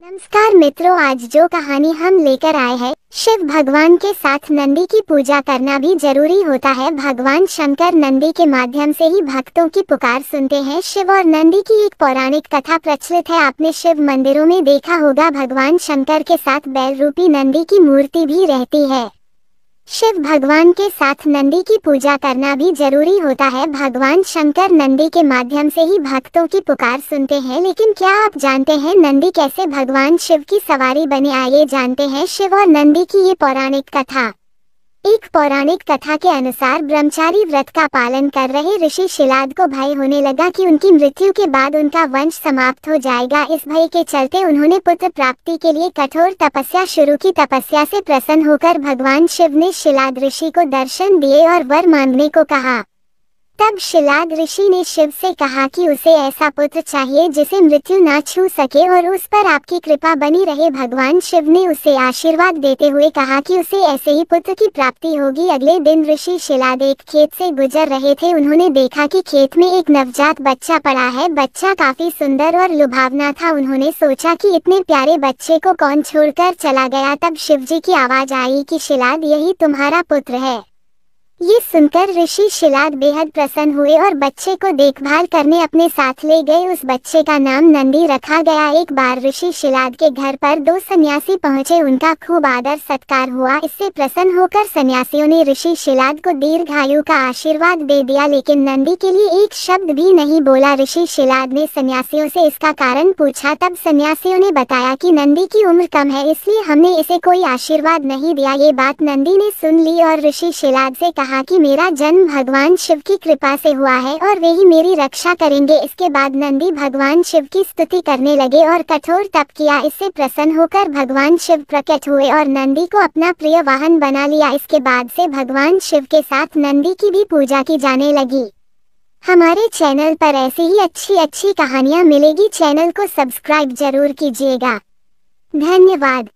नमस्कार मित्रों, आज जो कहानी हम लेकर आए हैं, शिव भगवान के साथ नंदी की पूजा करना भी जरूरी होता है। भगवान शंकर नंदी के माध्यम से ही भक्तों की पुकार सुनते हैं। शिव और नंदी की एक पौराणिक कथा प्रचलित है। आपने शिव मंदिरों में देखा होगा, भगवान शंकर के साथ बैल रूपी नंदी की मूर्ति भी रहती है। शिव भगवान के साथ नंदी की पूजा करना भी जरूरी होता है। भगवान शंकर नंदी के माध्यम से ही भक्तों की पुकार सुनते हैं। लेकिन क्या आप जानते हैं नंदी कैसे भगवान शिव की सवारी बने? आइए जानते हैं शिव और नंदी की ये पौराणिक कथा। एक पौराणिक कथा के अनुसार ब्रह्मचारी व्रत का पालन कर रहे ऋषि शिलाद को भय होने लगा कि उनकी मृत्यु के बाद उनका वंश समाप्त हो जाएगा। इस भय के चलते उन्होंने पुत्र प्राप्ति के लिए कठोर तपस्या शुरू की। तपस्या से प्रसन्न होकर भगवान शिव ने शिलाद ऋषि को दर्शन दिए और वर मांगने को कहा। तब शिलाद ऋषि ने शिव से कहा कि उसे ऐसा पुत्र चाहिए जिसे मृत्यु ना छू सके और उस पर आपकी कृपा बनी रहे। भगवान शिव ने उसे आशीर्वाद देते हुए कहा कि उसे ऐसे ही पुत्र की प्राप्ति होगी। अगले दिन ऋषि शिलाद एक खेत से गुजर रहे थे। उन्होंने देखा कि खेत में एक नवजात बच्चा पड़ा है। बच्चा काफी सुंदर और लुभावना था। उन्होंने सोचा कि इतने प्यारे बच्चे को कौन छोड़कर चला गया। तब शिव जी की आवाज आई कि शिलाद, यही तुम्हारा पुत्र है। ये सुनकर ऋषि शिलाद बेहद प्रसन्न हुए और बच्चे को देखभाल करने अपने साथ ले गए। उस बच्चे का नाम नंदी रखा गया। एक बार ऋषि शिलाद के घर पर दो सन्यासी पहुंचे। उनका खूब आदर सत्कार हुआ। इससे प्रसन्न होकर सन्यासियों ने ऋषि शिलाद को दीर्घायु का आशीर्वाद दे दिया, लेकिन नंदी के लिए एक शब्द भी नहीं बोला। ऋषि शिलाद ने सन्यासियों से इसका कारण पूछा। तब सन्यासियों ने बताया कि नंदी की उम्र कम है, इसलिए हमने इसे कोई आशीर्वाद नहीं दिया। ये बात नंदी ने सुन ली और ऋषि शिलाद से कहा कि मेरा जन्म भगवान शिव की कृपा से हुआ है और वे ही मेरी रक्षा करेंगे। इसके बाद नंदी भगवान शिव की स्तुति करने लगे और कठोर तप किया। इससे प्रसन्न होकर भगवान शिव प्रकट हुए और नंदी को अपना प्रिय वाहन बना लिया। इसके बाद से भगवान शिव के साथ नंदी की भी पूजा की जाने लगी। हमारे चैनल पर ऐसी ही अच्छी कहानियाँ मिलेगी। चैनल को सब्सक्राइब जरूर कीजिएगा। धन्यवाद।